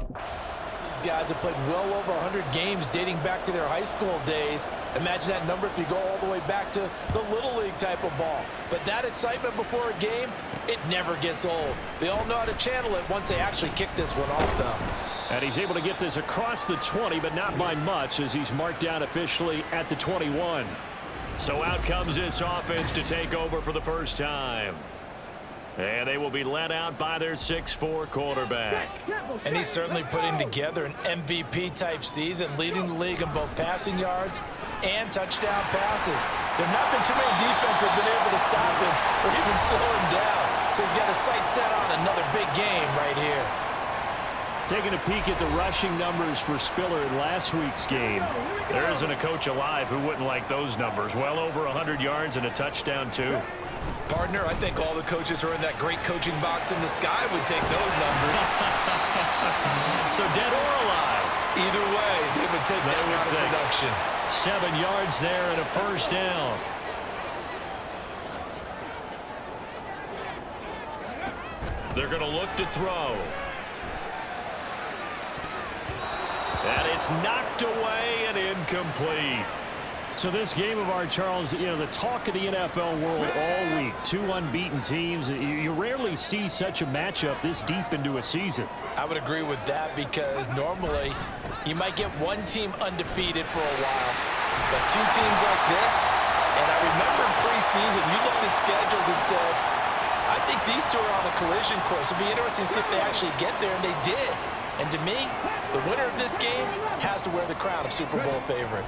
These guys have played well over 100 games dating back to their high school days. Imagine that number if you go all the way back to the Little League type of ball. But that excitement before a game, it never gets old. They all know how to channel it once they actually kick this one off, though. And he's able to get this across the 20, but not by much, as he's marked down officially at the 21. So out comes this offense to take over for the first time. And they will be led out by their 6'4" quarterback. And he's certainly putting together an MVP-type season, leading the league in both passing yards and touchdown passes. There have not been too many defenses that have been able to stop him or even slow him down. So he's got his sights set on another big game right here. Taking a peek at the rushing numbers for Spiller in last week's game. There isn't a coach alive who wouldn't like those numbers. Well over 100 yards and a touchdown, too. Partner, I think all the coaches who are in that great coaching box in the sky would take those numbers. So dead or alive? Either way, they would take that kind of production. 7 yards there and a first down. They're going to look to throw. And it's knocked away and incomplete. So this game of our, Charles, you know, the talk of the NFL world all week. 2 unbeaten teams. You rarely see such a matchup this deep into a season. I would agree with that because normally you might get one team undefeated for a while. But 2 teams like this, and I remember in preseason, you looked at schedules and said, I think these 2 are on a collision course. It'll be interesting to see if they actually get there, and they did. And to me, the winner of this game has to wear the crown of Super Bowl favorite.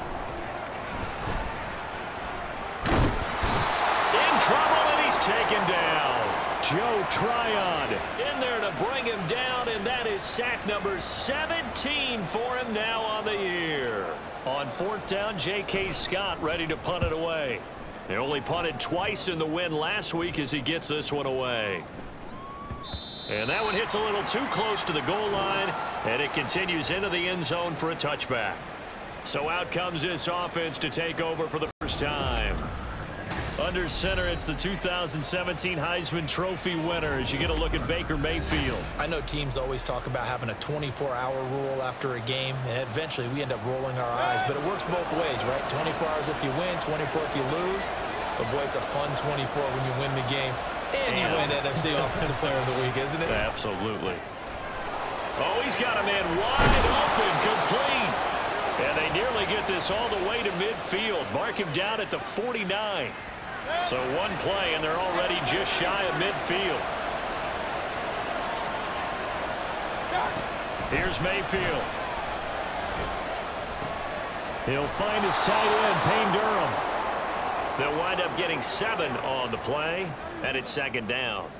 In trouble, and he's taken down. Joe Tryon in there to bring him down, and that is sack number 17 for him now on the year. On 4th down, J.K. Scott ready to punt it away. They only punted twice in the win last week as he gets this one away. And that one hits a little too close to the goal line, and it continues into the end zone for a touchback. So out comes this offense to take over for the first time. Under center, it's the 2017 Heisman Trophy winner as you get a look at Baker Mayfield. I know teams always talk about having a 24-hour rule after a game, and eventually we end up rolling our eyes. But it works both ways, right? 24 hours if you win, 24 if you lose. But, boy, it's a fun 24 when you win the game. And you win NFC Offensive Player of the Week, isn't it? Absolutely. Oh, he's got a man wide open, complete. And they nearly get this all the way to midfield. Mark him down at the 49. So one play, and they're already just shy of midfield. Here's Mayfield. He'll find his tight end, Payne Durham. They'll wind up getting 7 on the play, and it's 2nd down.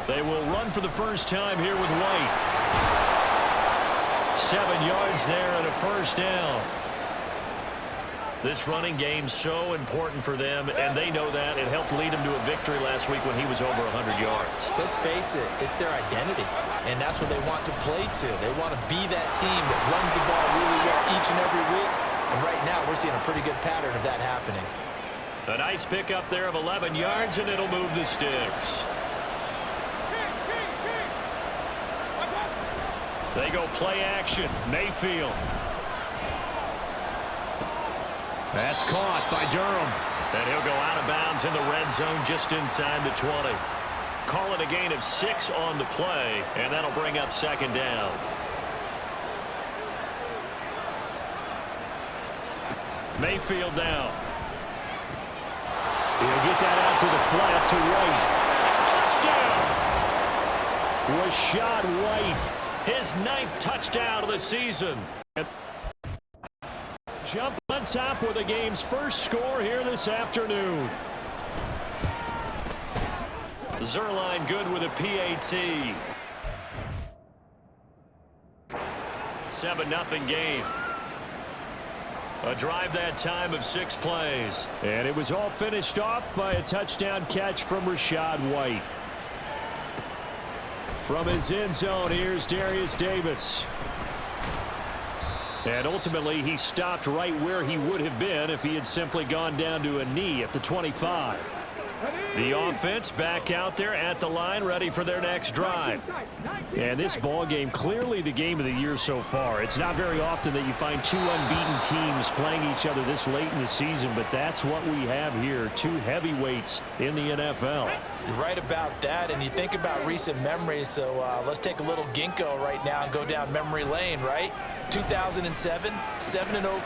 They will run for the first time here with White. 7 yards there and a first down. This running game's so important for them, and they know that. It helped lead them to a victory last week when he was over 100 yards. Let's face it, it's their identity, and that's what they want to play to. They want to be that team that runs the ball really well each and every week, and right now we're seeing a pretty good pattern of that happening. A nice pickup there of 11 yards, and it'll move the sticks. They go play action. Mayfield. That's caught by Durham. And he'll go out of bounds in the red zone just inside the 20. Call it a gain of 6 on the play, and that'll bring up 2nd down. Mayfield down. He'll get that out to the flat to White. Touchdown! Rashad White. His 9th touchdown of the season. Jump on top with the game's first score here this afternoon. Zerline good with a PAT. 7-0 game. A drive that time of 6 plays. And it was all finished off by a touchdown catch from Rashad White. From his end zone, here's Darius Davis. And ultimately, he stopped right where he would have been if he had simply gone down to a knee at the 25. The offense back out there at the line, ready for their next drive. And this ball game, clearly the game of the year so far. It's not very often that you find two unbeaten teams playing each other this late in the season, but that's what we have here, two heavyweights in the NFL. You're right about that, and you think about recent memories, so let's take a little ginkgo right now and go down memory lane, right? 2007, 7-0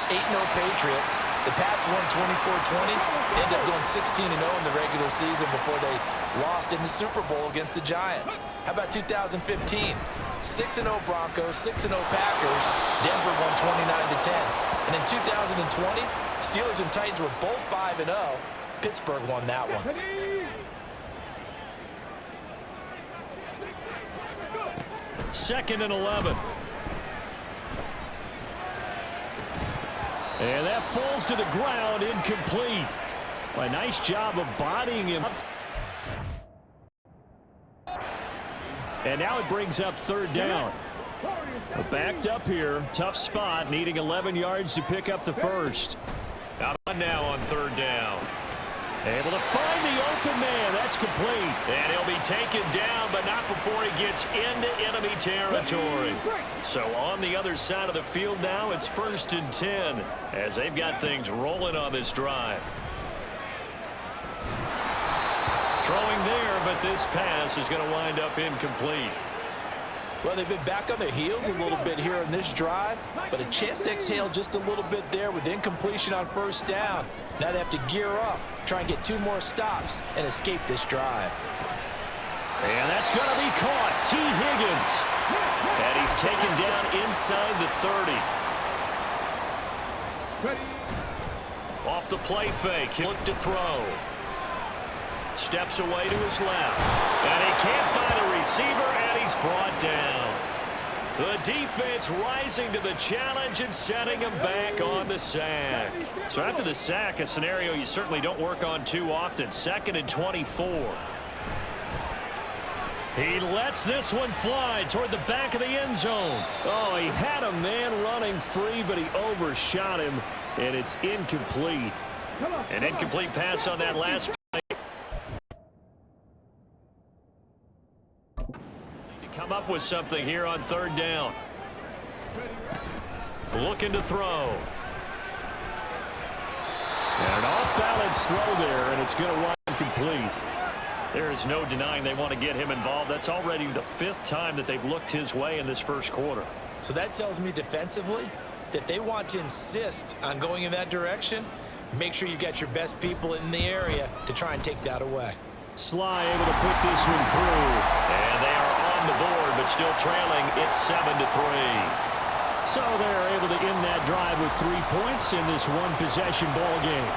8-0 Patriots. The Pats won 24-20. They ended up going 16-0 in the regular season before they lost in the Super Bowl against the Giants. How about 2015? 6-0 Broncos, 6-0 Packers. Denver won 29-10. And in 2020, Steelers and Titans were both 5-0. Pittsburgh won that one. Second and 11. And that falls to the ground, incomplete. A nice job of bodying him. And now it brings up third down. Backed up here, tough spot, needing 11 yards to pick up the first. Out now on third down. Able to find the open man. That's complete. And he'll be taken down, but not before he gets into enemy territory. So on the other side of the field now, it's 1st and 10 as they've got things rolling on this drive. Throwing there, but this pass is going to wind up incomplete. Well, they've been back on their heels a little bit here in this drive, but a chance to exhale just a little bit there with incompletion on first down. Now they have to gear up, try and get 2 more stops, and escape this drive. And that's going to be caught. T. Higgins. And he's taken down inside the 30. Off the play fake. He'll look to throw. Steps away to his left. And he can't find a receiver, and he's brought down. The defense rising to the challenge and setting him back on the sack. So after the sack, a scenario you certainly don't work on too often. 2nd and 24. He lets this one fly toward the back of the end zone. Oh, he had a man running free, but he overshot him, and it's incomplete. An incomplete pass on that last play. Come up with something here on third down. Looking to throw. And an off-balance throw there, and it's going to run complete. There is no denying they want to get him involved. That's already the 5th time that they've looked his way in this first quarter. So that tells me defensively that they want to insist on going in that direction. Make sure you've got your best people in the area to try and take that away. Sly able to put this one through. And they are on the board, but still trailing. It's 7-3. So they're able to end that drive with 3 points in this one-possession ball game.